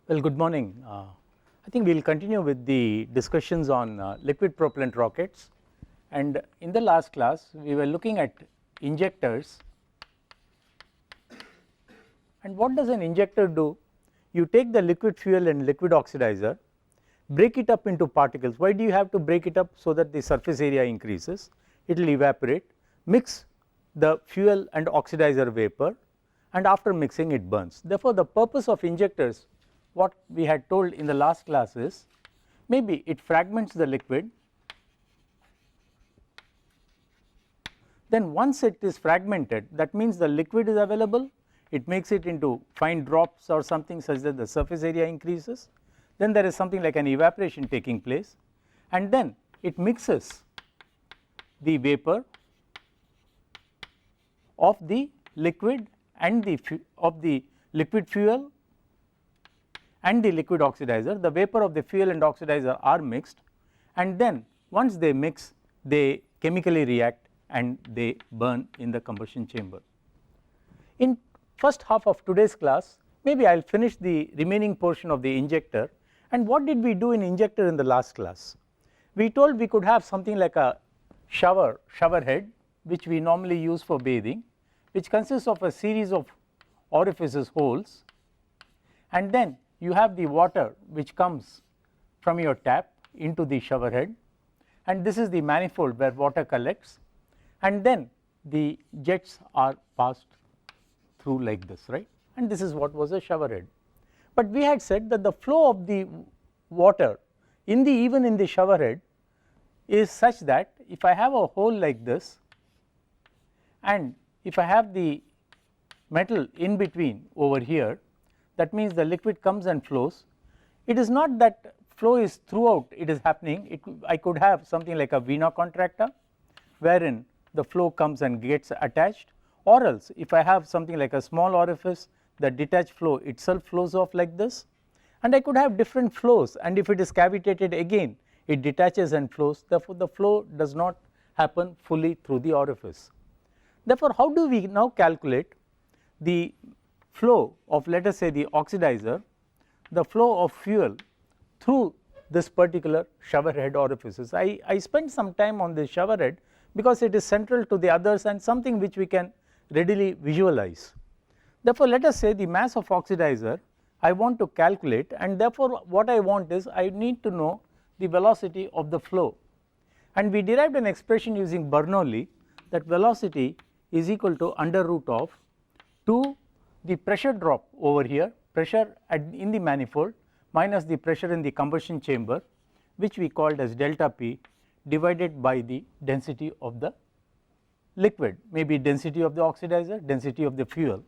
Well, good morning. I think we will continue with the discussions on liquid propellant rockets, and in the last class we were looking at injectors. And what does an injector do? You take the liquid fuel and liquid oxidizer, break it up into particles. Why do you have to break it up? So that the surface area increases, it will evaporate, mix the fuel and oxidizer vapor, and after mixing it burns. Therefore, the purpose of injectors, what we had told in the last class, is maybe it fragments the liquid, then once it is fragmented, that means the liquid is available, it makes it into fine drops or something such that the surface area increases, then there is something like an evaporation taking place, and then it mixes the vapor of the liquid and the liquid fuel and the liquid oxidizer. The vapor of the fuel and oxidizer are mixed, and then once they mix, they chemically react and they burn in the combustion chamber. In first half of today's class, maybe I will finish the remaining portion of the injector. And what did we do in injector in the last class? We told we could have something like a shower head, which we normally use for bathing, which consists of a series of orifices, holes, and then you have the water which comes from your tap into the shower head, and this is the manifold where water collects, and then the jets are passed through like this, right, and this is what was a shower head. But we had said that the flow of the water even in the shower head is such that if I have a hole like this, and if I have the metal in between over here, that means the liquid comes and flows. It is not that flow is throughout it is happening. I could have something like a vena contracta, wherein the flow comes and gets attached, or else if I have something like a small orifice, the detached flow itself flows off like this, and I could have different flows, and if it is cavitated again, it detaches and flows. Therefore, the flow does not happen fully through the orifice. Therefore, how do we now calculate the flow of, let us say, the oxidizer, the flow of fuel through this particular shower head orifices? I spent some time on this shower head because it is central to the others and something which we can readily visualize. Therefore, let us say the mass of oxidizer I want to calculate, and therefore what I want is I need to know the velocity of the flow, and we derived an expression using Bernoulli that velocity is equal to under root of 2 the pressure drop over here, pressure in the manifold minus the pressure in the combustion chamber, which we called as delta P, divided by the density of the liquid, maybe density of the oxidizer, density of the fuel.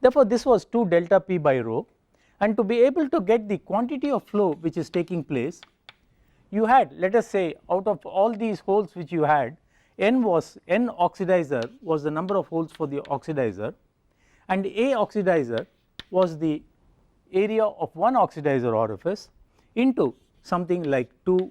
Therefore, this was 2 delta P by rho, and to be able to get the quantity of flow which is taking place, you had, let us say, out of all these holes which you had, N oxidizer was the number of holes for the oxidizer, and A oxidizer was the area of one oxidizer orifice into something like 2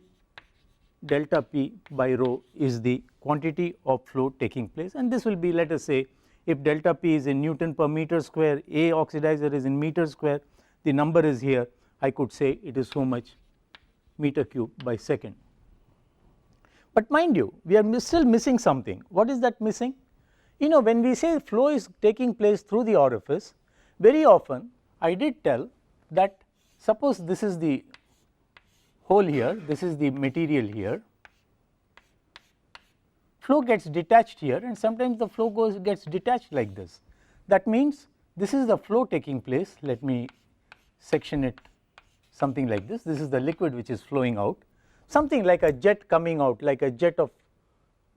delta P by rho is the quantity of flow taking place, and this will be, let us say, if delta P is in Newton per meter square, A oxidizer is in meter square, the number is here, I could say it is so much meter cube by second. But mind you, we are still missing something. What is that missing? You know, when we say flow is taking place through the orifice, very often I did tell that suppose this is the hole here, this is the material here, flow gets detached here, and sometimes the flow gets detached like this. That means this is the flow taking place. Let me section it something like this. This is the liquid which is flowing out, something like a jet coming out, like a jet of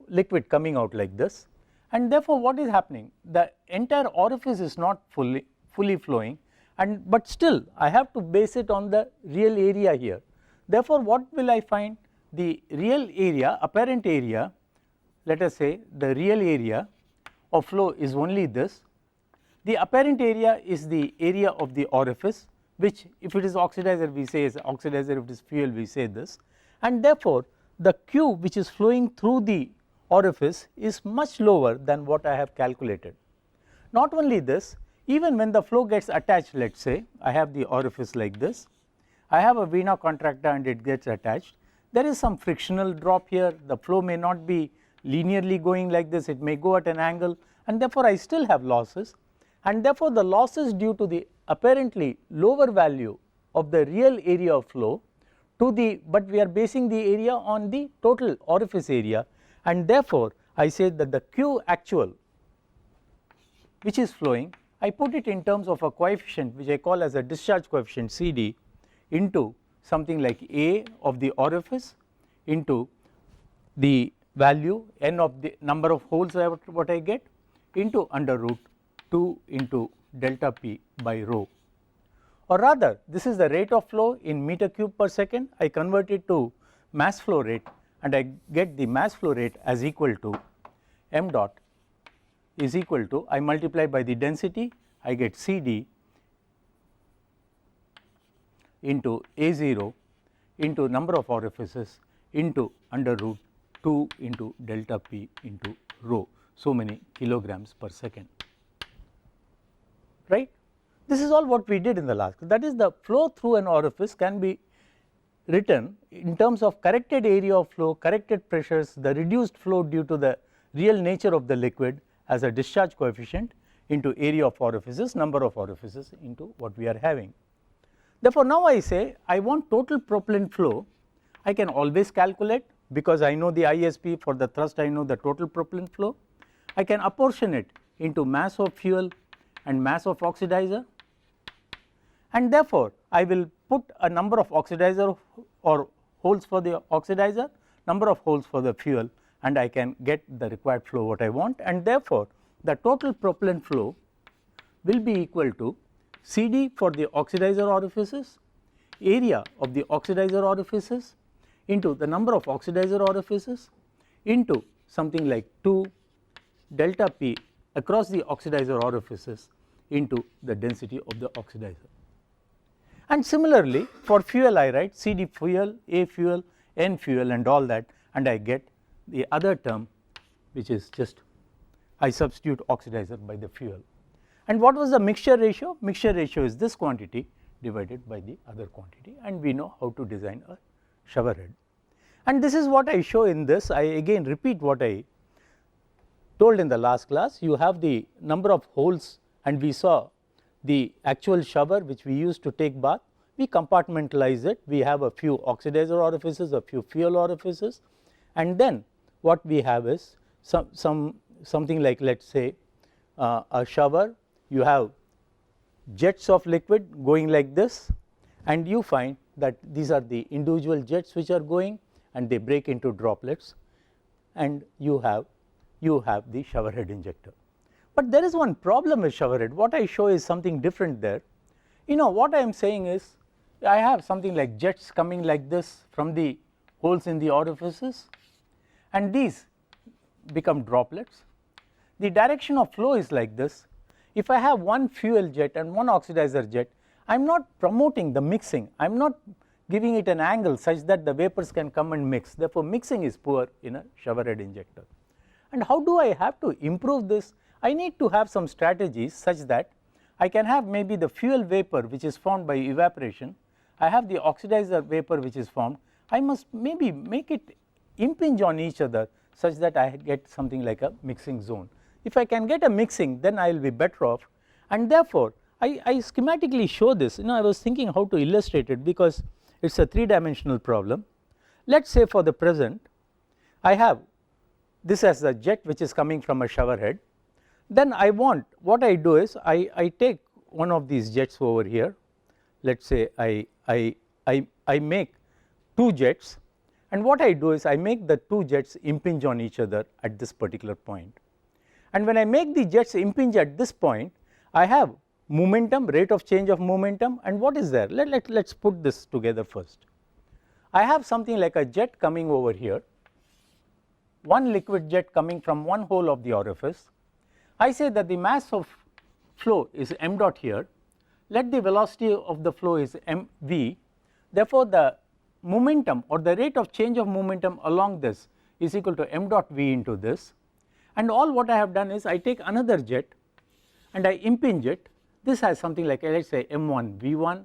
liquid coming out like this, and therefore what is happening? The entire orifice is not fully flowing, but still I have to base it on the real area here. Therefore, what will I find? The real area, apparent area, let us say the real area of flow is only this. The apparent area is the area of the orifice, which if it is oxidizer we say is oxidizer, if it is fuel we say this, and therefore the Q which is flowing through the orifice is much lower than what I have calculated. Not only this, even when the flow gets attached, let us say I have the orifice like this, I have a vena contracta and it gets attached, there is some frictional drop here, the flow may not be linearly going like this, it may go at an angle, and therefore I still have losses, and therefore the losses due to the apparently lower value of the real area of flow to the, but we are basing the area on the total orifice area, and therefore I say that the Q actual which is flowing, I put it in terms of a coefficient which I call as a discharge coefficient CD into something like A of the orifice into the value n of the number of holes what I get into under root 2 into delta P by rho, or rather this is the rate of flow in meter cube per second. I convert it to mass flow rate and I get the mass flow rate as equal to m dot is equal to, I multiply by the density, I get CD into A0 into number of orifices into under root 2 into delta P into rho, so many kilograms per second, right. This is all what we did in the last, that is the flow through an orifice can be written in terms of corrected area of flow, corrected pressures, the reduced flow due to the real nature of the liquid as a discharge coefficient into area of orifices, number of orifices into what we are having. Therefore, now I say I want total propellant flow, I can always calculate because I know the ISP, for the thrust I know the total propellant flow, I can apportion it into mass of fuel and mass of oxidizer, and therefore I will put a number of oxidizer or holes for the oxidizer, number of holes for the fuel, and I can get the required flow what I want, and therefore the total propellant flow will be equal to CD for the oxidizer orifices, area of the oxidizer orifices into the number of oxidizer orifices into something like 2 delta P across the oxidizer orifices into the density of the oxidizer. And similarly for fuel I write CD fuel, A fuel, N fuel and all that, and I get the other term which is just I substitute oxidizer by the fuel. And what was the mixture ratio? Mixture ratio is this quantity divided by the other quantity, and we know how to design a shower head. And this is what I show in this. I again repeat what I told in the last class. You have the number of holes, and we saw the actual shower which we use to take bath. We compartmentalize it. We have a few oxidizer orifices, a few fuel orifices, and then what we have is something like, let us say a shower, you have jets of liquid going like this, and you find that these are the individual jets which are going and they break into droplets, and you have the shower head injector. But there is one problem with shower head. What I show is something different there. You know what I am saying is I have something like jets coming like this from the holes in the orifices, and these become droplets. The direction of flow is like this. If I have one fuel jet and one oxidizer jet, I am not promoting the mixing, I am not giving it an angle such that the vapors can come and mix. Therefore, mixing is poor in a shower head injector. And how do I have to improve this? I need to have some strategies such that I can have maybe the fuel vapor which is formed by evaporation, I have the oxidizer vapor which is formed, I must maybe make it impinge on each other such that I get something like a mixing zone. If I can get a mixing, then I will be better off, and therefore I schematically show this. I was thinking how to illustrate it because it is a 3-dimensional problem. Let us say for the present I have this as a jet which is coming from a shower head. Then I want, what I do is I take one of these jets over here, let us say I make 2 jets, and what I do is I make the 2 jets impinge on each other at this particular point. And when I make the jets impinge at this point, I have momentum, rate of change of momentum, and what is there? Let's put this together first. I have something like a jet coming over here, one liquid jet coming from one hole of the orifice. I say that the mass of flow is m dot here, let the velocity of the flow is mv, therefore the momentum or the rate of change of momentum along this is equal to m dot v into this, and all what I have done is I take another jet and I impinge it this has something like, let us say m1 v1,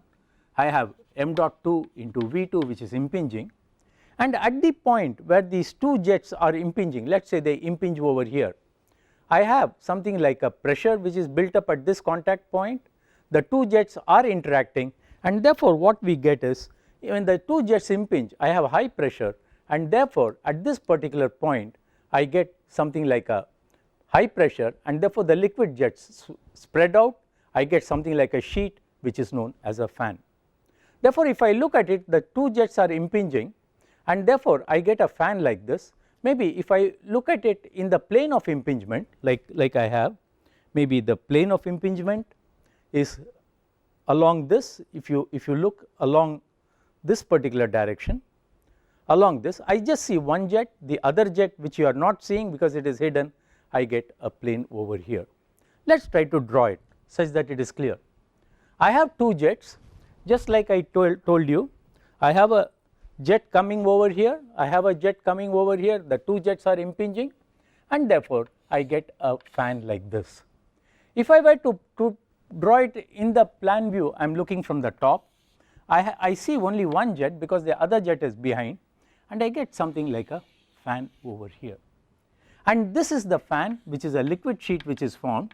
I have m dot 2 into v2 which is impinging, and at the point where these two jets are impinging, let us say they impinge over here, I have something like a pressure which is built up at this contact point, the two jets are interacting, and therefore what we get is when the two jets impinge I have high pressure, and therefore at this particular point I get something like a high pressure, and therefore the liquid jets spread out, I get something like a sheet which is known as a fan. Therefore if I look at it, the two jets are impinging, and therefore I get a fan like this. Maybe if I look at it in the plane of impingement, like I have, maybe the plane of impingement is along this, if you look along this particular direction, along this I just see one jet, the other jet which you are not seeing because it is hidden, I get a plane over here. Let us try to draw it such that it is clear. I have two jets, just like I told you, I have a jet coming over here, I have a jet coming over here, the two jets are impinging, and therefore I get a fan like this. If I were to draw it in the plan view, I am looking from the top, I see only one jet because the other jet is behind, and I get something like a fan over here, and this is the fan which is a liquid sheet which is formed.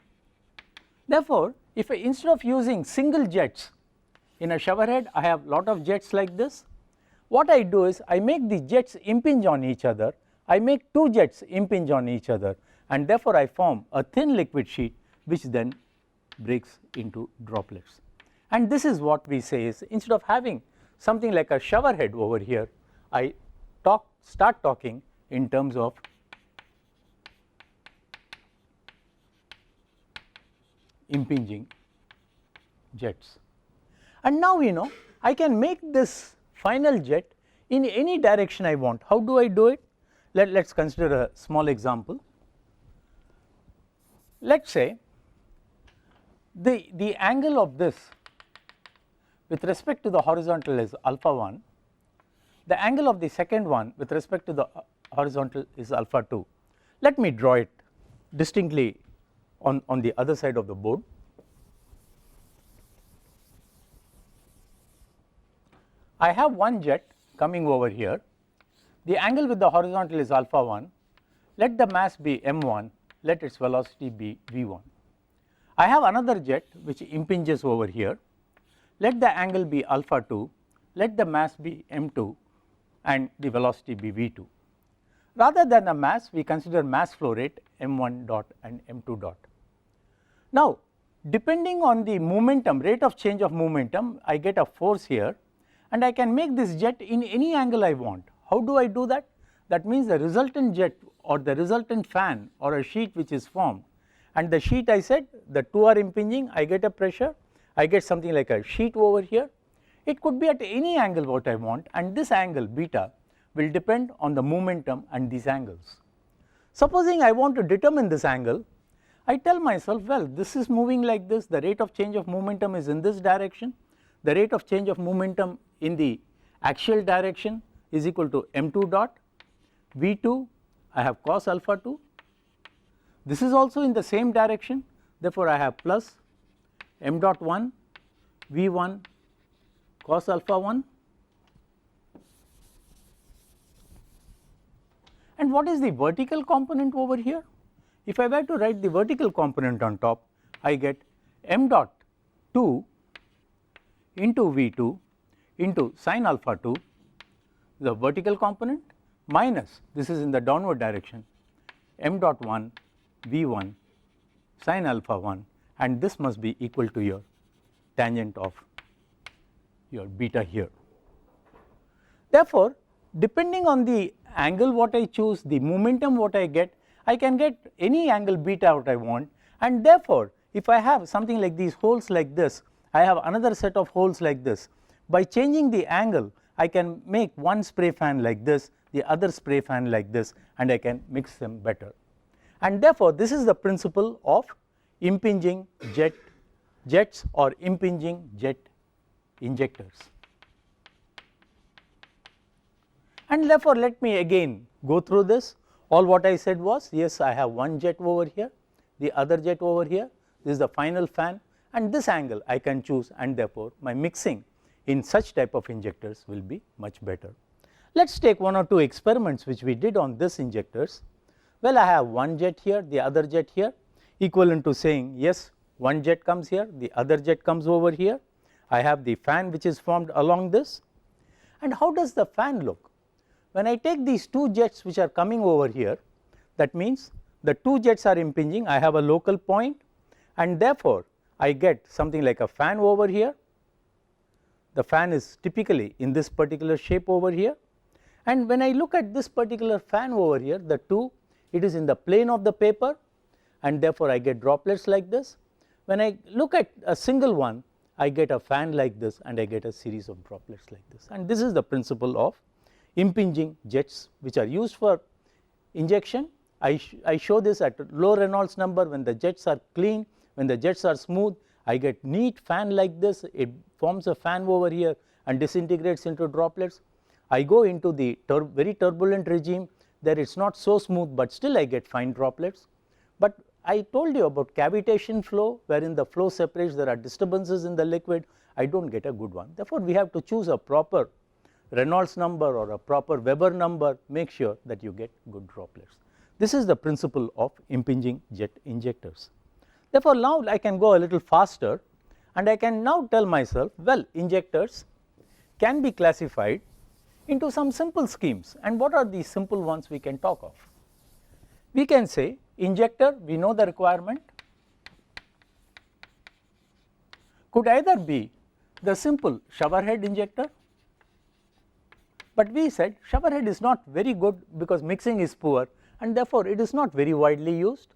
Therefore if I, instead of using single jets in a shower head, I have lot of jets like this, what I do is I make the jets impinge on each other, I make two jets impinge on each other, and therefore I form a thin liquid sheet which then breaks into droplets. And this is what we say is, instead of having something like a shower head over here, I start talking in terms of impinging jets. And now we know I can make this final jet in any direction I want. How do I do it? Let us consider a small example. Let us say the angle of this with respect to the horizontal is alpha 1, the angle of the second one with respect to the horizontal is alpha 2. Let me draw it distinctly on the other side of the board. I have one jet coming over here, the angle with the horizontal is alpha 1, let the mass be m1, let its velocity be v1. I have another jet which impinges over here, let the angle be alpha 2, let the mass be m2 and the velocity be v2. Rather than the mass, we consider mass flow rate m1 dot and m2 dot. Now depending on the momentum, rate of change of momentum, I get a force here, and I can make this jet in any angle I want. How do I do that? That means the resultant jet or the resultant fan or a sheet which is formed, and the sheet I said the two are impinging, I get a pressure, I get something like a sheet over here. It could be at any angle what I want, and this angle beta will depend on the momentum and these angles. Supposing I want to determine this angle, I tell myself, well, this is moving like this, the rate of change of momentum is in this direction, the rate of change of momentum in the axial direction is equal to m2 dot, v2 I have cos alpha 2, this is also in the same direction, therefore I have plus m dot 1 v1 cos alpha 1. And what is the vertical component over here? If I were to write the vertical component on top, I get m dot 2 into v2 into sin alpha 2, the vertical component, minus, this is in the downward direction, m dot 1 v1 sin alpha 1, and this must be equal to your tangent of your beta here. Therefore depending on the angle what I choose, the momentum what I get, I can get any angle beta what I want, and therefore if I have something like these holes like this, I have another set of holes like this. By changing the angle, I can make one spray fan like this, the other spray fan like this, and I can mix them better. And therefore this is the principle of impinging jets or impinging jet injectors. And therefore let me again go through this. All what I said was, yes, I have one jet over here, the other jet over here, this is the final fan, and this angle I can choose, and therefore, my mixing in such type of injectors will be much better. Let us take one or two experiments which we did on this injectors. Well, I have one jet here, the other jet here, equivalent to saying yes, one jet comes here, the other jet comes over here. I have the fan which is formed along this. And how does the fan look? When I take these two jets which are coming over here, that means the two jets are impinging, I have a local point, and therefore, I get something like a fan over here. The fan is typically in this particular shape over here, and when I look at this particular fan over here, the two, it is in the plane of the paper, and therefore, I get droplets like this. When I look at a single one, I get a fan like this, and I get a series of droplets like this, and this is the principle of impinging jets which are used for injection. I show this at low Reynolds number when the jets are clean, when the jets are smooth, I get neat fan like this, it forms a fan over here and disintegrates into droplets. I go into the very turbulent regime, there it is not so smooth, but still I get fine droplets. But I told you about cavitation flow, wherein the flow separates, there are disturbances in the liquid, I do not get a good one. Therefore, we have to choose a proper Reynolds number or a proper Weber number, make sure that you get good droplets. This is the principle of impinging jet injectors. Therefore, now I can go a little faster, and I can now tell myself, well, injectors can be classified into some simple schemes, and what are these simple ones we can talk of? We can say injector, we know the requirement, could either be the simple shower head injector, but we said shower head is not very good because mixing is poor, and therefore, it is not very widely used.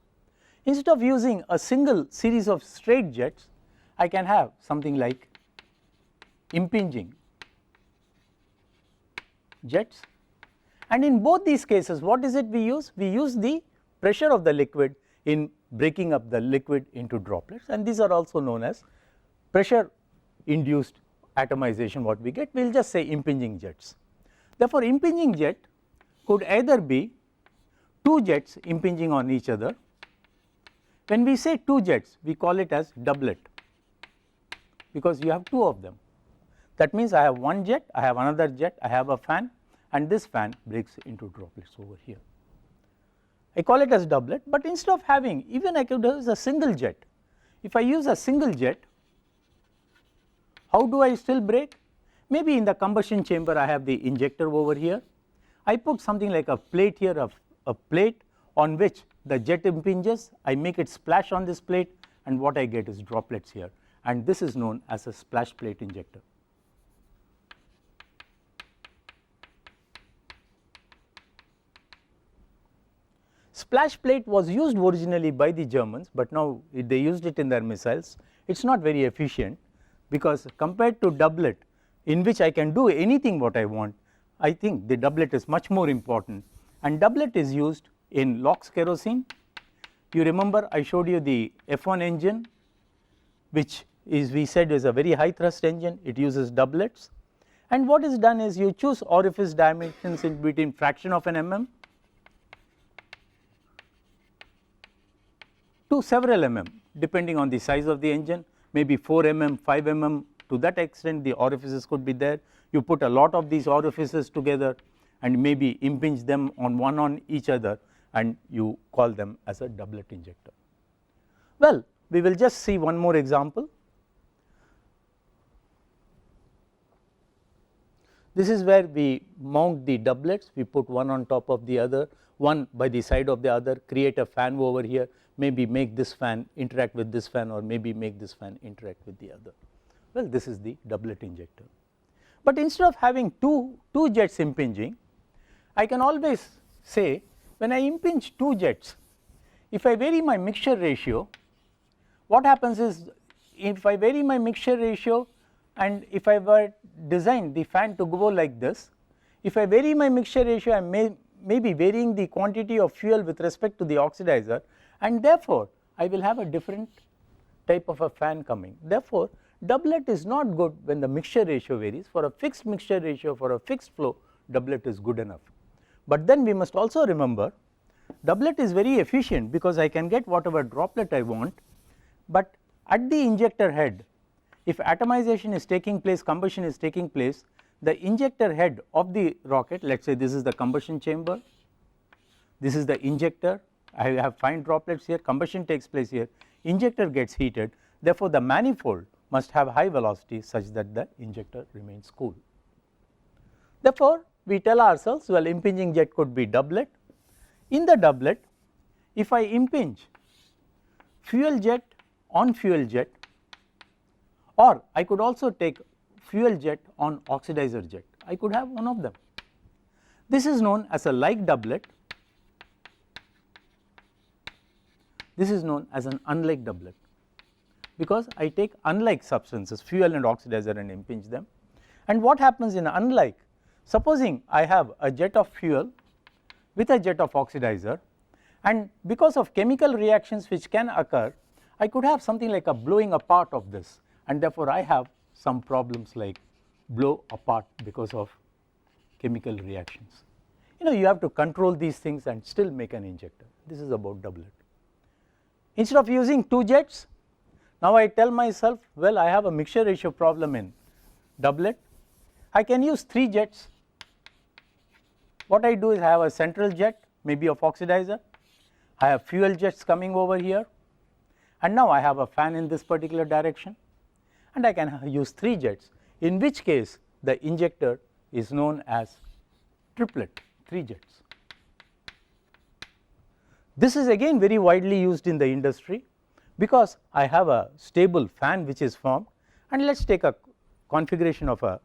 Instead of using a single series of straight jets, I can have something like impinging jets, and in both these cases, what is it we use? We use the pressure of the liquid in breaking up the liquid into droplets, and these are also known as pressure induced atomization. What we get, we will just say impinging jets. Therefore, impinging jet could either be two jets impinging on each other. When we say two jets, we call it as doublet, because you have two of them. That means, I have one jet, I have another jet, I have a fan, and this fan breaks into droplets over here. I call it as doublet, but instead of having, even I could use a single jet. If I use a single jet, how do I still break? Maybe in the combustion chamber I have the injector over here. I put something like a plate here, a plate on which the jet impinges, I make it splash on this plate, and what I get is droplets here, and this is known as a splash plate injector. Splash plate was used originally by the Germans, but now they used it in their missiles. It is not very efficient, because compared to doublet, in which I can do anything what I want, I think the doublet is much more important, and doublet is used in LOX kerosene. You remember I showed you the F1 engine, which is, we said, is a very high thrust engine, it uses doublets, and what is done is you choose orifice dimensions in between fraction of an mm to several mm, depending on the size of the engine, maybe 4 mm, 5 mm, to that extent the orifices could be there. You put a lot of these orifices together and maybe impinge them on each other, and you call them as a doublet injector. Well, we will just see one more example. This is where we mount the doublets, we put one on top of the other, one by the side of the other, create a fan over here, maybe make this fan interact with this fan, or maybe make this fan interact with the other. Well, this is the doublet injector. But instead of having two jets impinging, I can always say, when I impinge two jets, if I vary my mixture ratio, what happens is, if I vary my mixture ratio, and if I were designed the fan to go like this, if I vary my mixture ratio, I may be varying the quantity of fuel with respect to the oxidizer, and therefore, I will have a different type of a fan coming. Therefore, doublet is not good when the mixture ratio varies. For a fixed mixture ratio, for a fixed flow, doublet is good enough. But then we must also remember, doublet is very efficient because I can get whatever droplet I want, but at the injector head, if atomization is taking place, combustion is taking place, the injector head of the rocket, let us say this is the combustion chamber, this is the injector, I have fine droplets here, combustion takes place here, injector gets heated, therefore the manifold must have high velocity such that the injector remains cool. Therefore, we tell ourselves, well, impinging jet could be doublet. In the doublet, if I impinge fuel jet on fuel jet, or I could also take fuel jet on oxidizer jet, I could have one of them. This is known as a like doublet, this is known as an unlike doublet, because I take unlike substances, fuel and oxidizer, and impinge them. And what happens in unlike? Supposing I have a jet of fuel with a jet of oxidizer, and because of chemical reactions which can occur, I could have something like a blowing apart of this, and therefore I have some problems like blow apart because of chemical reactions. You have to control these things and still make an injector. This is about doublet. Instead of using 2 jets, now I tell myself, well, I have a mixture ratio problem in doublet, I can use 3 jets. What I do is I have a central jet, maybe of oxidizer, I have fuel jets coming over here, and now I have a fan in this particular direction, and I can use 3 jets, in which case the injector is known as triplet, 3 jets. This is again very widely used in the industry, because I have a stable fan which is formed, and let us take a configuration of a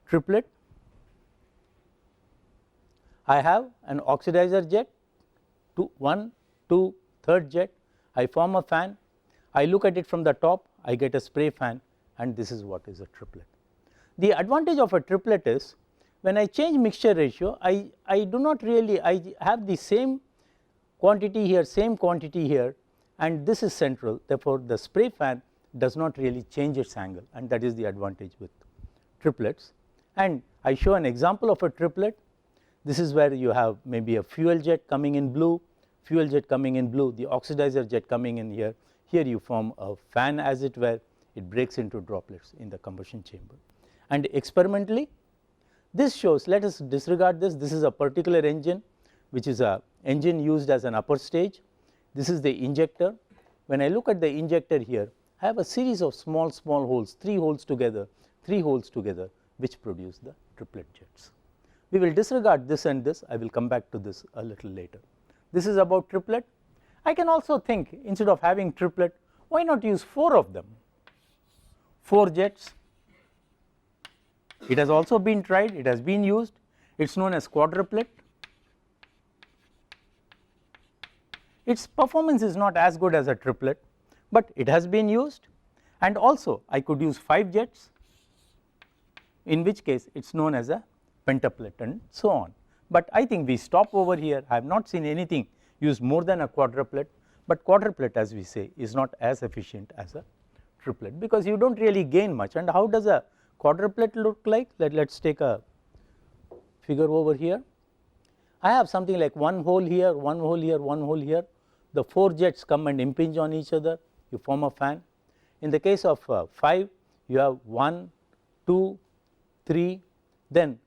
triplet. I have an oxidizer jet, 1, 2, third jet, I form a fan, I look at it from the top, I get a spray fan, and this is what is a triplet. The advantage of a triplet is, when I change mixture ratio, I do not really, I have the same quantity here, same quantity here, and this is central, therefore the spray fan does not really change its angle, and that is the advantage with triplets. And I show an example of a triplet. This is where you have maybe a fuel jet coming in blue, fuel jet coming in blue, the oxidizer jet coming in here. Here you form a fan, as it were, it breaks into droplets in the combustion chamber. And experimentally, this shows, let us disregard this, this is a particular engine which is a engine used as an upper stage. This is the injector. When I look at the injector here, I have a series of small holes, 3 holes together, which produce the triplet jets. We will disregard this and this, I will come back to this a little later. This is about triplet. I can also think, instead of having triplet, why not use 4 of them, 4 jets. It has also been tried, it has been used, it is known as quadruplet. Its performance is not as good as a triplet, but it has been used, and also I could use 5 jets, in which case it is known as a pentaplet and so on. But I think we stop over here. I have not seen anything used more than a quadruplet, but quadruplet, as we say, is not as efficient as a triplet, because you do not really gain much. And how does a quadruplet look like? Let us take a figure over here. I have something like 1 hole here, 1 hole here, 1 hole here. The 4 jets come and impinge on each other, you form a fan. In the case of 5, you have 1, 2, 3, then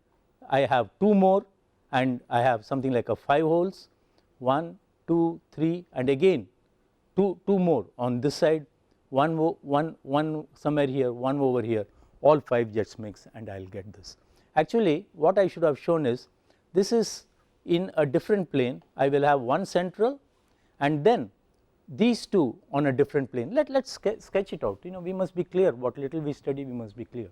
I have 2 more, and I have something like a 5 holes, 1, 2, 3, and again 2 more on this side, one somewhere here, 1 over here, all 5 jets mix, and I will get this. Actually, what I should have shown is, this is in a different plane. I will have 1 central, and then these 2 on a different plane. Let us sketch it out. We must be clear, what little we study, we must be clear.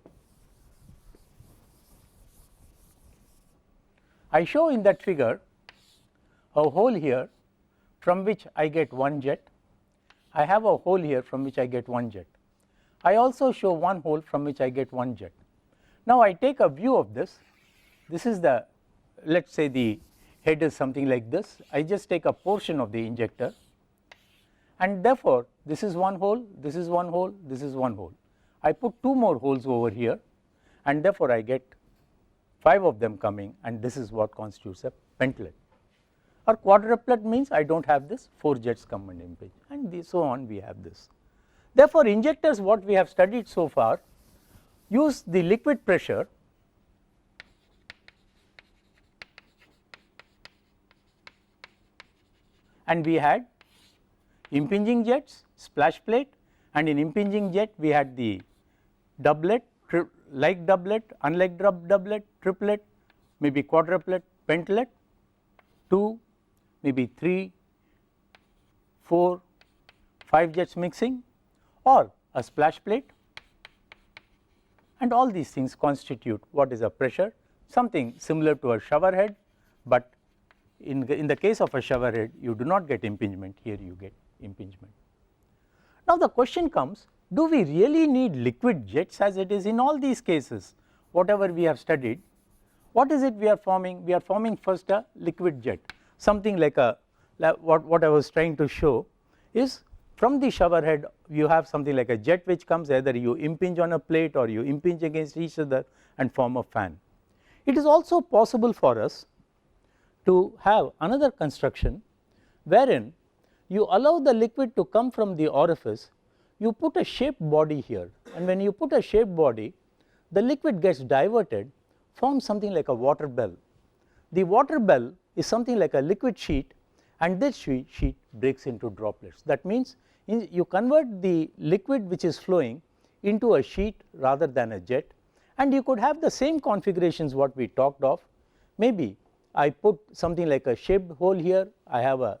I show in that figure a hole here from which I get 1 jet. I have a hole here from which I get 1 jet. I also show 1 hole from which I get 1 jet. Now I take a view of this. This is the, let us say the head is something like this. I just take a portion of the injector, and therefore this is 1 hole, this is 1 hole, this is 1 hole. I put 2 more holes over here, and therefore I get 5 of them coming, and this is what constitutes a pentlet. Or quadruplet means I do not have this, 4 jets come and impinge, and so on we have this. Therefore, injectors what we have studied so far use the liquid pressure and we had impinging jets, splash plate, and in impinging jet we had the doublet, like doublet, unlike doublet, triplet, maybe quadruplet, pentlet, 2, maybe 3, 4, 5 jets mixing, or a splash plate, and all these things constitute what is a pressure, something similar to a shower head, but in the case of a shower head you do not get impingement, here you get impingement. Now the question comes, do we really need liquid jets as it is in all these cases whatever we have studied? What is it we are forming? We are forming first a liquid jet, something like a what I was trying to show is from the shower head you have something like a jet which comes, either you impinge on a plate or you impinge against each other and form a fan. It is also possible for us to have another construction wherein you allow the liquid to come from the orifice, you put a shaped body here, and when you put a shaped body the liquid gets diverted, forms something like a water bell. The water bell is something like a liquid sheet, and this sheet breaks into droplets. That means you convert the liquid which is flowing into a sheet rather than a jet, and you could have the same configurations what we talked of. Maybe I put something like a shaped hole here, I have a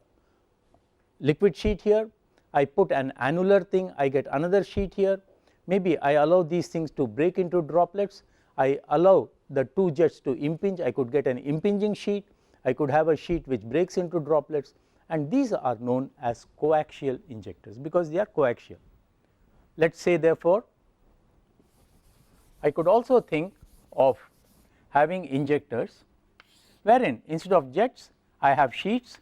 liquid sheet here, I put an annular thing, I get another sheet here, maybe I allow these things to break into droplets, I allow the two jets to impinge, I could get an impinging sheet, I could have a sheet which breaks into droplets, and these are known as coaxial injectors because they are coaxial. Let us say therefore, I could also think of having injectors wherein instead of jets I have sheets,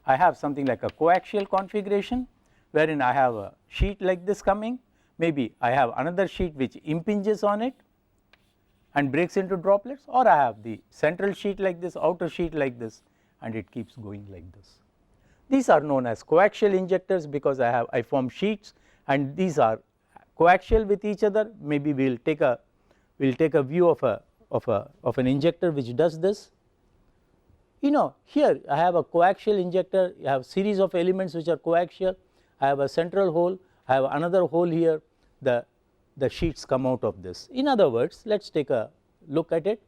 I have something like a coaxial configuration wherein I have a sheet like this coming, maybe I have another sheet which impinges on it and breaks into droplets, or I have the central sheet like this, outer sheet like this, and it keeps going like this. These are known as coaxial injectors because I form sheets and these are coaxial with each other. Maybe we will take a view of an injector which does this. You know, here I have a coaxial injector, I have series of elements which are coaxial, I have a central hole, I have another hole here, the sheets come out of this. In other words, let us take a look at it.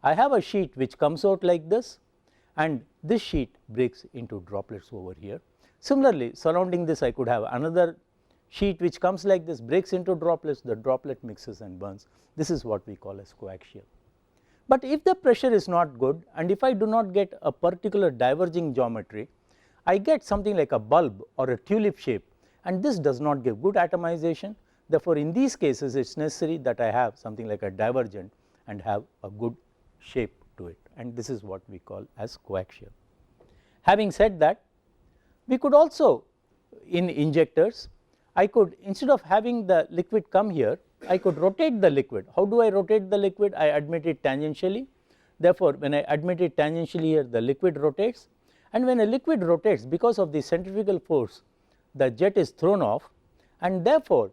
I have a sheet which comes out like this, and this sheet breaks into droplets over here. Similarly, surrounding this I could have another sheet which comes like this, breaks into droplets, the droplet mixes and burns. This is what we call as coaxial. But if the pressure is not good and if I do not get a particular diverging geometry, I get something like a bulb or a tulip shape, and this does not give good atomization. Therefore, in these cases it is necessary that I have something like a divergent and have a good shape to it, and this is what we call as coaxial. Having said that, we could also in injectors, I could, instead of having the liquid come here, I could rotate the liquid. How do I rotate the liquid? I admit it tangentially. Therefore, when I admit it tangentially here, the liquid rotates, and when a liquid rotates, because of the centrifugal force, the jet is thrown off, and therefore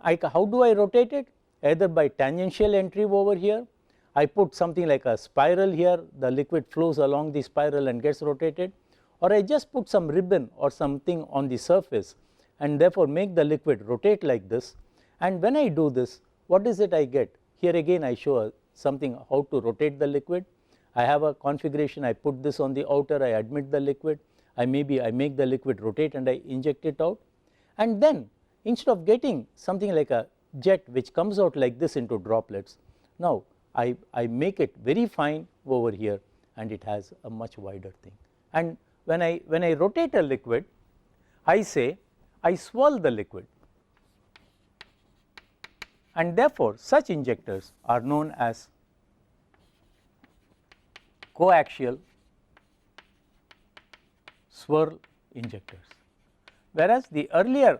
how do I rotate it? Either by tangential entry over here, I put something like a spiral here, the liquid flows along the spiral and gets rotated, or I just put some ribbon or something on the surface and therefore make the liquid rotate like this. And when I do this, what is it I get? Here again I show something how to rotate the liquid. I have a configuration, I put this on the outer, I admit the liquid, I make the liquid rotate and I inject it out, and then instead of getting something like a jet which comes out like this into droplets, now I make it very fine over here and it has a much wider thing. And when I rotate a liquid, I say I swirl the liquid, and therefore such injectors are known as coaxial swirl injectors, whereas the earlier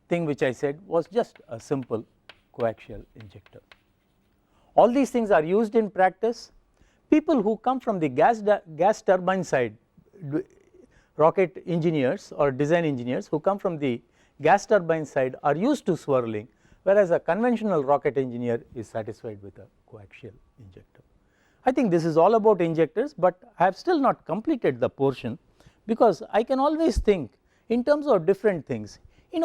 thing which I said was just a simple coaxial injector. All these things are used in practice. People who come from the gas turbine side, rocket engineers or design engineers who come from the gas turbine side are used to swirling, whereas a conventional rocket engineer is satisfied with a coaxial injector. I think this is all about injectors, but I have still not completed the portion, because I can always think in terms of different things.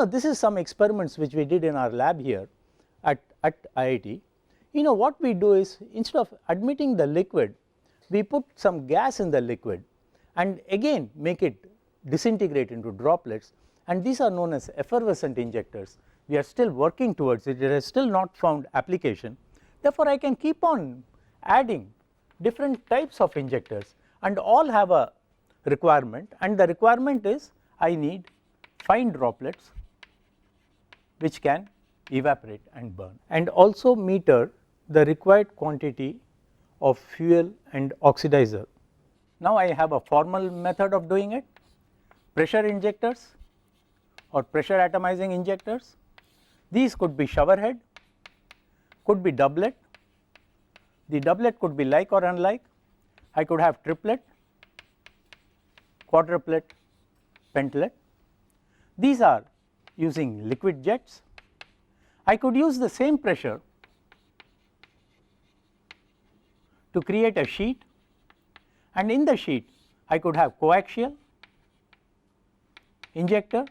This is some experiments which we did in our lab here at IIT. What we do is, instead of admitting the liquid, we put some gas in the liquid and again make it disintegrate into droplets, and these are known as effervescent injectors. We are still working towards it, it has still not found application. Therefore, I can keep on adding different types of injectors, and all have a requirement, and the requirement is I need fine droplets which can evaporate and burn, and also meter the required quantity of fuel and oxidizer. Now, I have a formal method of doing it: pressure injectors or pressure atomizing injectors. These could be shower head, could be doublet. The doublet could be like or unlike. I could have triplet, quadruplet, pentlet. These are using liquid jets. I could use the same pressure to create a sheet, and in the sheet I could have coaxial injector,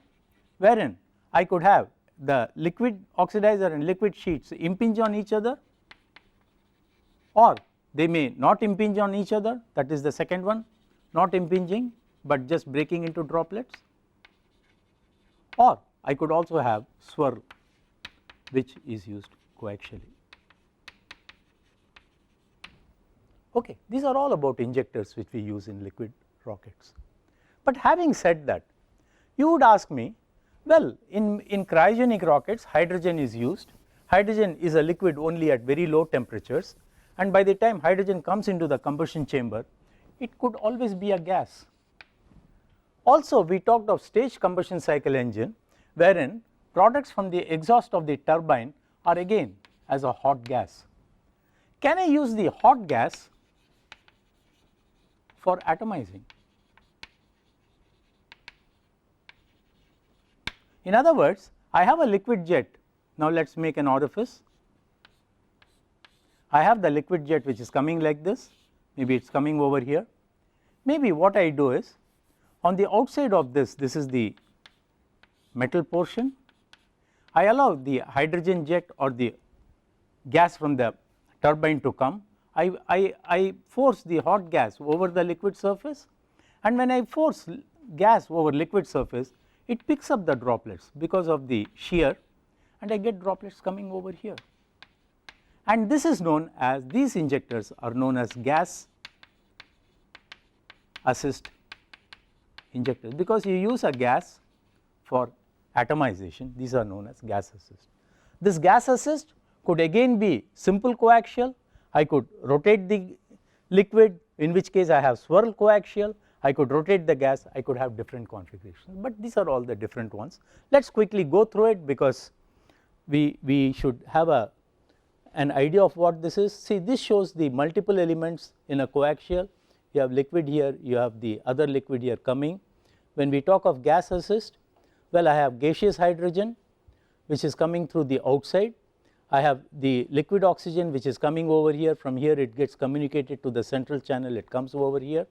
wherein I could have the liquid oxidizer and liquid sheets impinge on each other, or they may not impinge on each other, that is the second one, not impinging but just breaking into droplets, or I could also have swirl, which is used coaxially. Okay, these are all about injectors which we use in liquid rockets. But having said that, you would ask me, well, in cryogenic rockets hydrogen is used. Hydrogen is a liquid only at very low temperatures, and by the time hydrogen comes into the combustion chamber, it could always be a gas. Also, we talked of staged combustion cycle engine, wherein products from the exhaust of the turbine are again as a hot gas. Can I use the hot gas for atomizing? In other words, I have a liquid jet. Now, let us make an orifice. I have the liquid jet which is coming like this, maybe it is coming over here. Maybe what I do is, on the outside of this is the metal portion. I allow the hydrogen jet or the gas from the turbine to come. I force the hot gas over the liquid surface, and when I force gas over liquid surface, it picks up the droplets because of the shear, and I get droplets coming over here. And this is known as, these injectors are known as gas assist injectors, because you use a gas for atomization. These are known as gas assist. This gas assist could again be simple coaxial. I could rotate the liquid, in which case I have swirl coaxial. I could rotate the gas, I could have different configurations, but these are all the different ones. Let us quickly go through it, because we should have an idea of what this is. See, this shows the multiple elements in a coaxial. You have liquid here, you have the other liquid here coming. When we talk of gas assist, well, I have gaseous hydrogen which is coming through the outside. I have the liquid oxygen which is coming over here. From here it gets communicated to the central channel, it comes over here.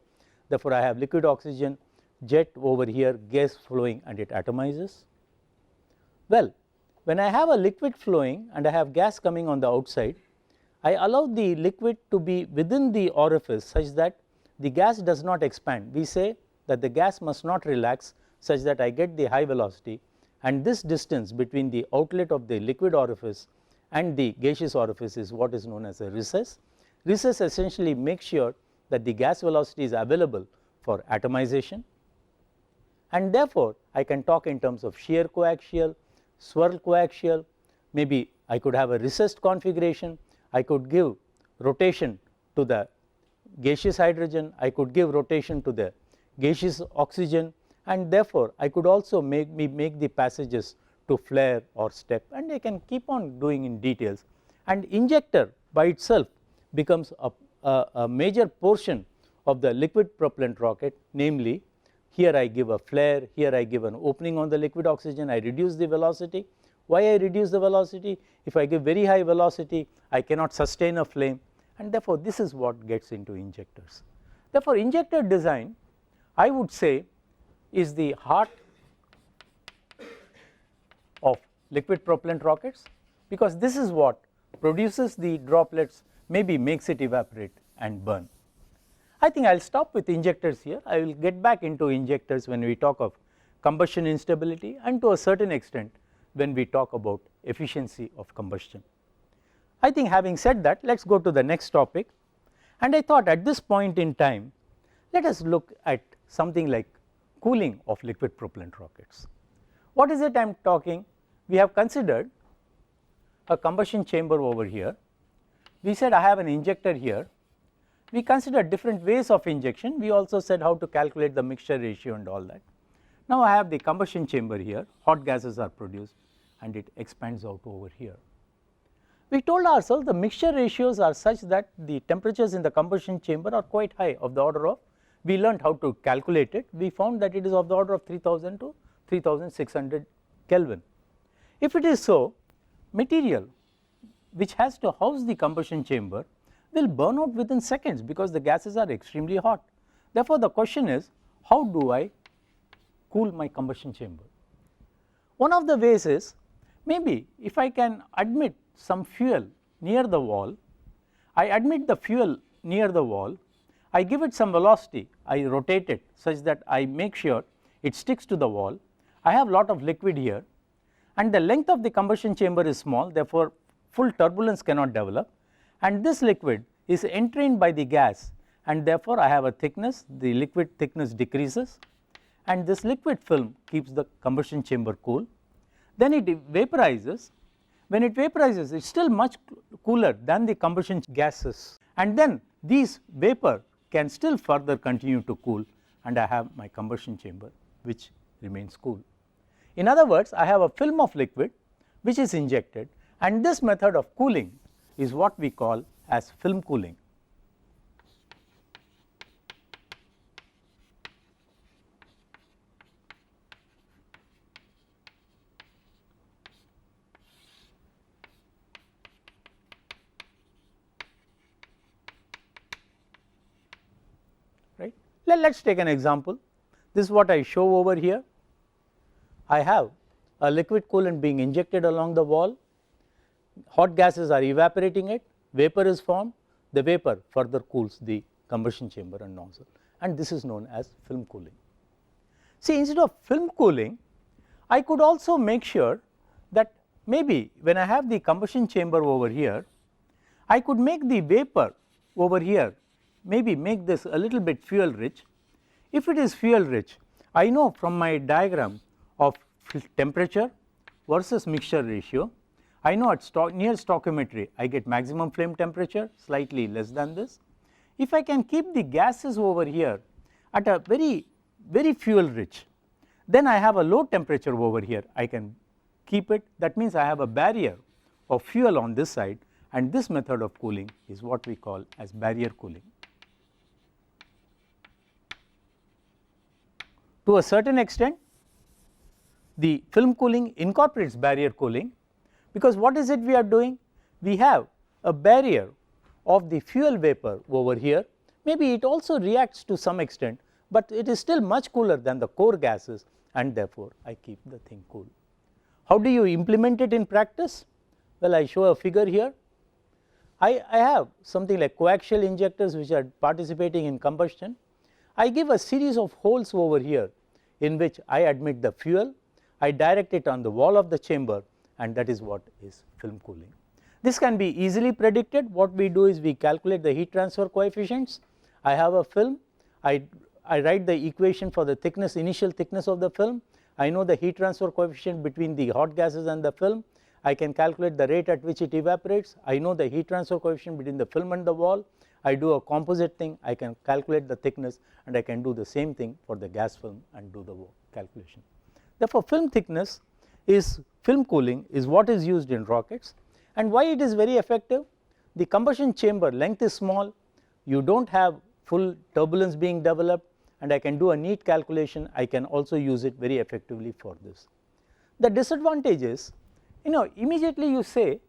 Therefore, I have liquid oxygen jet over here, gas flowing, and it atomizes. Well, when I have a liquid flowing and I have gas coming on the outside, I allow the liquid to be within the orifice such that the gas does not expand. We say that the gas must not relax such that I get the high velocity, and this distance between the outlet of the liquid orifice and the gaseous orifice is what is known as a recess. Recess essentially makes sure that the gas velocity is available for atomization, and therefore, I can talk in terms of shear coaxial, swirl coaxial. Maybe I could have a recessed configuration. I could give rotation to the gaseous hydrogen, I could give rotation to the gaseous oxygen, and therefore, I could also make the passages to flare or step, and I can keep on doing in details. And injector by itself becomes a major portion of the liquid propellant rocket, namely here I give a flare, here I give an opening on the liquid oxygen, I reduce the velocity. Why I reduce the velocity? If I give very high velocity, I cannot sustain a flame, and therefore this is what gets into injectors. Therefore, injector design, I would say, is the heart of liquid propellant rockets, because this is what produces the droplets, maybe makes it evaporate and burn. I think I will stop with injectors here. I will get back into injectors when we talk of combustion instability, and to a certain extent when we talk about efficiency of combustion. I think having said that, let us go to the next topic, and I thought at this point in time let us look at something like cooling of liquid propellant rockets. What is it I am talking? We have considered a combustion chamber over here. We said I have an injector here. We considered different ways of injection. We also said how to calculate the mixture ratio and all that. Now I have the combustion chamber here, hot gases are produced and it expands out over here. We told ourselves the mixture ratios are such that the temperatures in the combustion chamber are quite high, of the order of, we learned how to calculate it. We found that it is of the order of 3000 to 3600 Kelvin. If it is so, material which has to house the combustion chamber will burn out within seconds, because the gases are extremely hot. Therefore, the question is, how do I cool my combustion chamber? One of the ways is, maybe if I can admit some fuel near the wall, I admit the fuel near the wall, I give it some velocity, I rotate it such that I make sure it sticks to the wall. I have lot of liquid here, and the length of the combustion chamber is small, therefore full turbulence cannot develop, and this liquid is entrained by the gas, and therefore I have a thickness, the liquid thickness decreases, and this liquid film keeps the combustion chamber cool. Then it vaporizes. When it vaporizes, it is still much cooler than the combustion gases, and then these vapor can still further continue to cool, and I have my combustion chamber which remains cool. In other words, I have a film of liquid which is injected, and this method of cooling is what we call as film cooling. Right. Let us take an example. This is what I show over here. I have a liquid coolant being injected along the wall, hot gases are evaporating it, vapor is formed, the vapor further cools the combustion chamber and nozzle, and this is known as film cooling. See, instead of film cooling, I could also make sure that maybe when I have the combustion chamber over here, I could make the vapor over here, maybe make this a little bit fuel rich. If it is fuel rich, I know from my diagram of temperature versus mixture ratio, I know at near stoichiometry I get maximum flame temperature slightly less than this. If I can keep the gases over here at a very fuel rich, then I have a low temperature over here, I can keep it, that means I have a barrier of fuel on this side, and this method of cooling is what we call as barrier cooling. To a certain extent, the film cooling incorporates barrier cooling, because what is it we are doing? We have a barrier of the fuel vapor over here, maybe it also reacts to some extent, but it is still much cooler than the core gases, and therefore I keep the thing cool. How do you implement it in practice? Well, I show a figure here. I have something like coaxial injectors which are participating in combustion. I give a series of holes over here in which I admit the fuel, I direct it on the wall of the chamber, and that is what is film cooling. This can be easily predicted. What we do is we calculate the heat transfer coefficients. I have a film, I write the equation for the thickness, initial thickness of the film. I know the heat transfer coefficient between the hot gases and the film. I can calculate the rate at which it evaporates. I know the heat transfer coefficient between the film and the wall. I do a composite thing, I can calculate the thickness, and I can do the same thing for the gas film and do the calculation. Therefore, film thickness is film cooling is what is used in rockets, and why it is very effective. The combustion chamber length is small, you do not have full turbulence being developed, and I can do a neat calculation, I can also use it very effectively for this. The disadvantage is, immediately you say,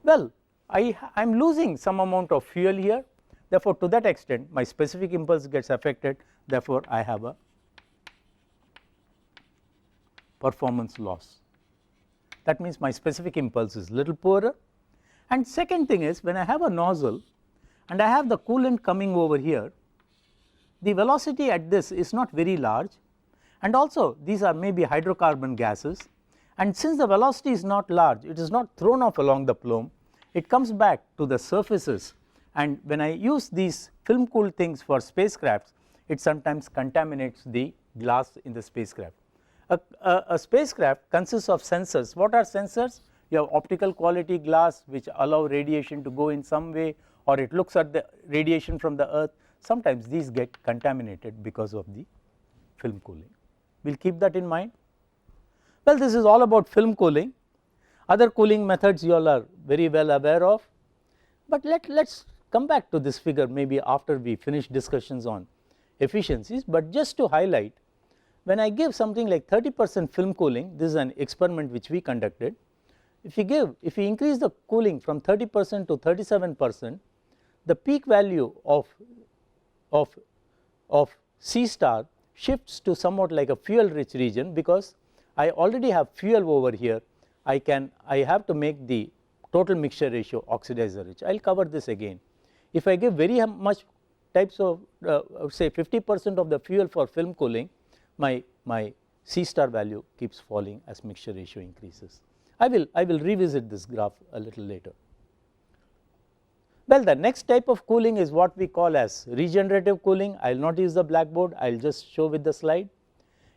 well, I am losing some amount of fuel here, therefore to that extent my specific impulse gets affected, therefore I have a performance loss. That means my specific impulse is little poorer. And second thing is, when I have a nozzle and I have the coolant coming over here, the velocity at this is not very large, and also these are maybe hydrocarbon gases, and since the velocity is not large, it is not thrown off along the plume, it comes back to the surfaces, and when I use these film cooled things for spacecrafts, it sometimes contaminates the glass in the spacecraft. A spacecraft consists of sensors. What are sensors? You have optical quality glass which allow radiation to go in some way, or it looks at the radiation from the earth. Sometimes these get contaminated because of the film cooling. We will keep that in mind. Well, this is all about film cooling. Other cooling methods you all are very well aware of, but let us come back to this figure maybe after we finish discussions on efficiencies, but just to highlight, when I give something like 30% film cooling, this is an experiment which we conducted. If we increase the cooling from 30% to 37%, the peak value of C star shifts to somewhat like a fuel rich region, because I already have fuel over here. I have to make the total mixture ratio oxidizer rich. I will cover this again. If I give very much types of say 50% of the fuel for film cooling, my C star value keeps falling as mixture ratio increases. I will revisit this graph a little later. Well, the next type of cooling is what we call as regenerative cooling. I will not use the blackboard, I will just show with the slide.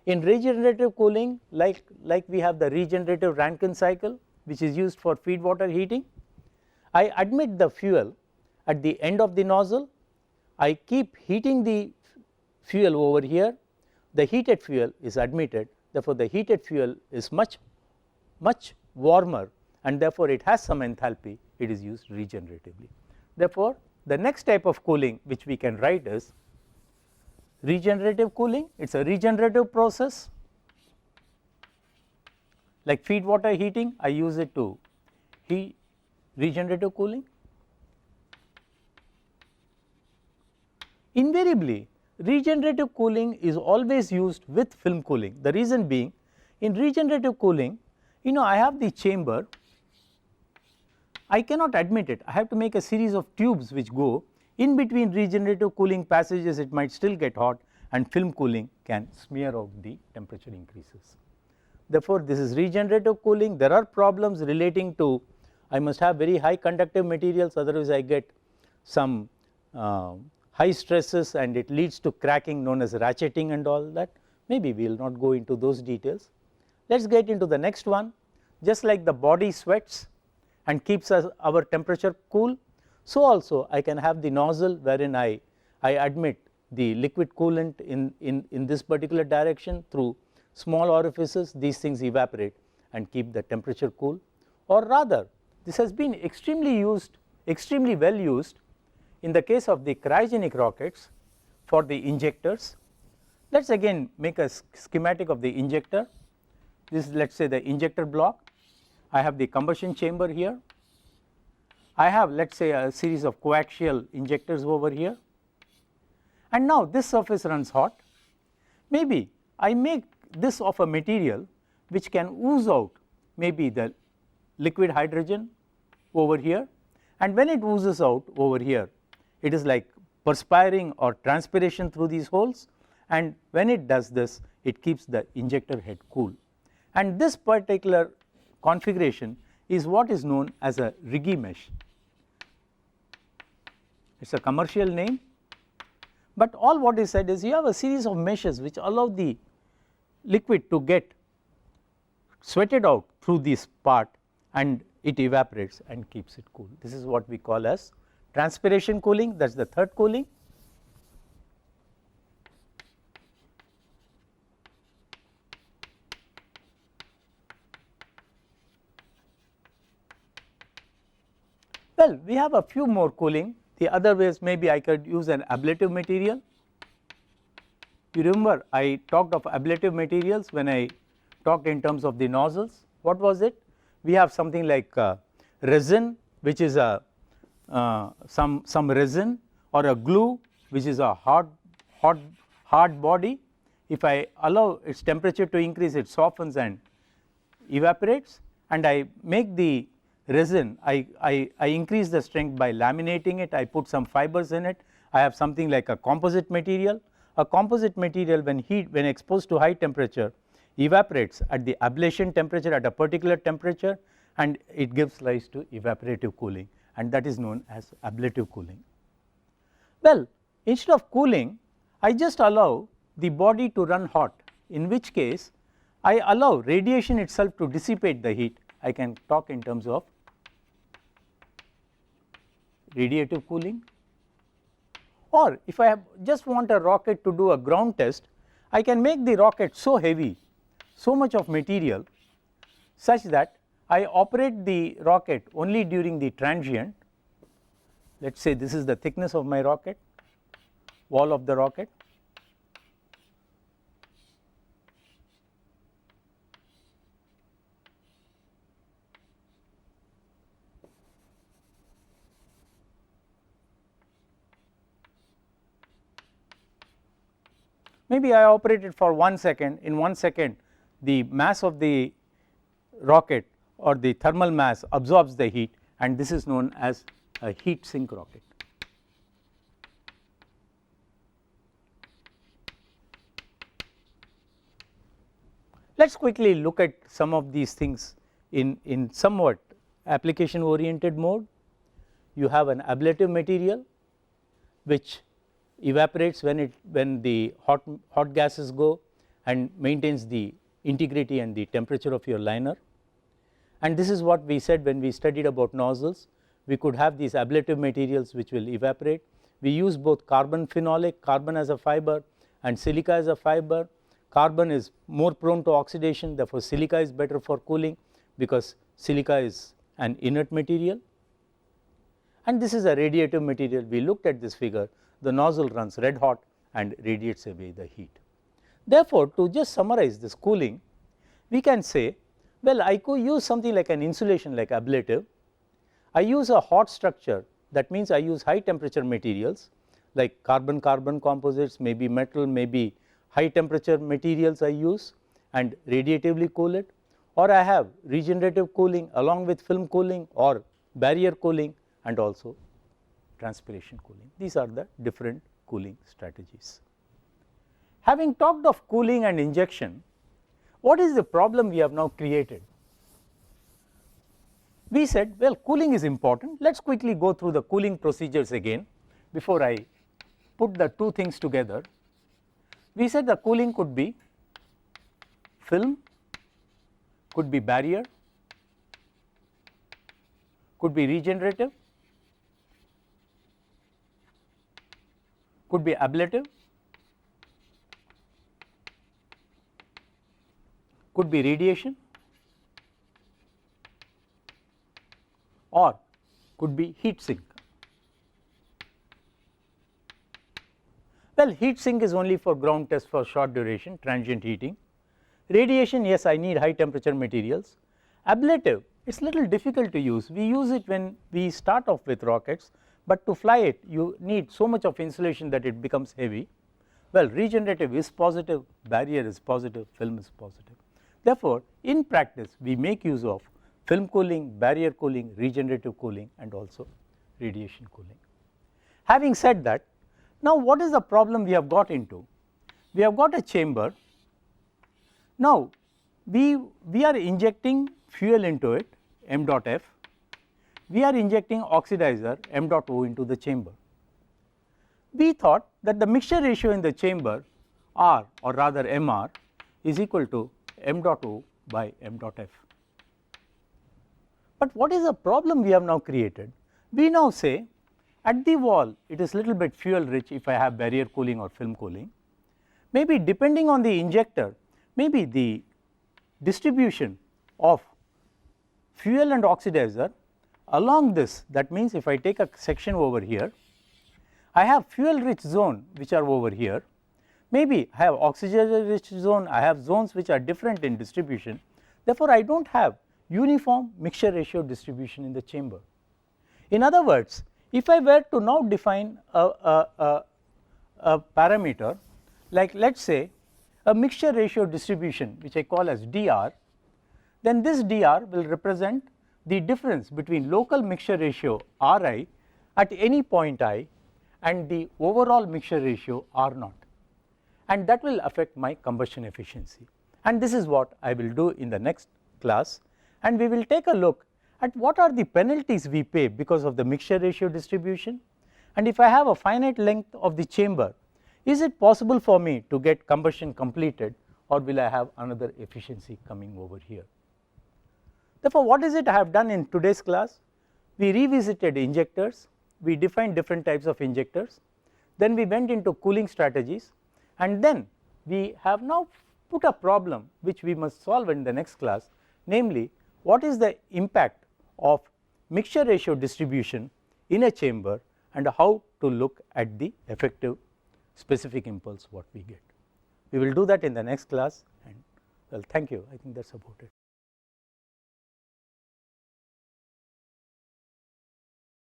In regenerative cooling, like we have the regenerative Rankine cycle which is used for feed water heating, I admit the fuel at the end of the nozzle, I keep heating the fuel over here, the heated fuel is admitted, therefore the heated fuel is much warmer and therefore it has some enthalpy, it is used regeneratively. Therefore, the next type of cooling which we can write is regenerative cooling. It is a regenerative process, like feed water heating, I use it to heat regenerative cooling. Invariably, regenerative cooling is always used with film cooling. The reason being, in regenerative cooling, I have the chamber, I cannot admit it, I have to make a series of tubes which go in between regenerative cooling passages, it might still get hot and film cooling can smear out the temperature increases. Therefore, this is regenerative cooling. There are problems relating to, I must have very high conductive materials, otherwise I get some high stresses and it leads to cracking known as ratcheting and all that. Maybe we will not go into those details. Let us get into the next one. Just like the body sweats and keeps our temperature cool, so also I can have the nozzle wherein I admit the liquid coolant in this particular direction through small orifices. These things evaporate and keep the temperature cool, or rather this has been extremely well used in the case of the cryogenic rockets for the injectors. Let us again make a schematic of the injector. This is, let us say, the injector block. I have the combustion chamber here. I have, let us say, a series of coaxial injectors over here, and now this surface runs hot. Maybe I make this of a material which can ooze out maybe the liquid hydrogen over here, and when it oozes out over here, it is like perspiring or transpiration through these holes, and when it does this, it keeps the injector head cool. And this particular configuration is what is known as a Righi mesh. It is a commercial name, but all what is said is you have a series of meshes which allow the liquid to get sweated out through this part and it evaporates and keeps it cool. This is what we call as transpiration cooling, that is the third cooling. Well, we have a few more cooling. The other ways, maybe I could use an ablative material. You remember I talked of ablative materials when I talked in terms of the nozzles. What was it? We have something like resin, which is a some resin, or a glue which is a hard body. If I allow its temperature to increase, it softens and evaporates, and I make the resin, I increase the strength by laminating it, I put some fibers in it, I have something like a composite material. A composite material when exposed to high temperature evaporates at the ablation temperature at a particular temperature, and it gives rise to evaporative cooling, and that is known as ablative cooling. Well, instead of cooling, I just allow the body to run hot, in which case I allow radiation itself to dissipate the heat. I can talk in terms of radiative cooling. Or if I just want a rocket to do a ground test, I can make the rocket so heavy, so much of material, such that I operate the rocket only during the transient. Let us say this is the thickness of my rocket, wall of the rocket. Maybe I operate it for 1 second. In 1 second, the mass of the rocket or the thermal mass absorbs the heat, and this is known as a heat sink rocket. Let us quickly look at some of these things in somewhat application oriented mode. You have an ablative material which evaporates when the hot gases go and maintains the integrity and the temperature of your liner. And this is what we said when we studied about nozzles. We could have these ablative materials which will evaporate. We use both carbon phenolic, carbon as a fiber, and silica as a fiber. Carbon is more prone to oxidation, therefore silica is better for cooling because silica is an inert material. And this is a radiative material. We looked at this figure. The nozzle runs red hot and radiates away the heat. Therefore, to just summarize this cooling, we can say, well, I could use something like an insulation like ablative. I use a hot structure, that means I use high temperature materials like carbon composites, maybe metal, maybe high temperature materials I use and radiatively cool it, or I have regenerative cooling along with film cooling or barrier cooling and also transpiration cooling. These are the different cooling strategies. Having talked of cooling and injection, what is the problem we have now created? We said, well, cooling is important. Let us quickly go through the cooling procedures again before I put the two things together. We said the cooling could be film, could be barrier, could be regenerative, could be ablative, could be radiation, or could be heat sink. Well, heat sink is only for ground test for short duration, transient heating. Radiation, yes, I need high temperature materials. Ablative, it is little difficult to use. We use it when we start off with rockets, but to fly it you need so much of insulation that it becomes heavy. Well, regenerative is positive, barrier is positive, film is positive. Therefore, in practice we make use of film cooling, barrier cooling, regenerative cooling and also radiation cooling. Having said that, now what is the problem we have got into? We have got a chamber. Now we are injecting fuel into it, m dot f. We are injecting oxidizer m dot o into the chamber. We thought that the mixture ratio in the chamber R, or rather Mr, is equal to m dot o by m dot f. But what is the problem we have now created? We now say at the wall it is little bit fuel rich if I have barrier cooling or film cooling. Maybe depending on the injector, maybe the distribution of fuel and oxidizer along this, that means if I take a section over here, I have fuel rich zone which are over here. Maybe I have oxygen rich zone, I have zones which are different in distribution, therefore, I do not have uniform mixture ratio distribution in the chamber. In other words, if I were to now define a parameter like let us say a mixture ratio distribution which I call as dr, then this dr will represent the difference between local mixture ratio Ri at any point I and the overall mixture ratio R naught, and that will affect my combustion efficiency. And this is what I will do in the next class, and we will take a look at what are the penalties we pay because of the mixture ratio distribution, and if I have a finite length of the chamber, is it possible for me to get combustion completed, or will I have another efficiency coming over here. Therefore, what is it I have done in today's class? We revisited injectors, we defined different types of injectors, then we went into cooling strategies, and then we have now put a problem which we must solve in the next class, namely what is the impact of mixture ratio distribution in a chamber and how to look at the effective specific impulse what we get. We will do that in the next class, and well, thank you. I think that is about it.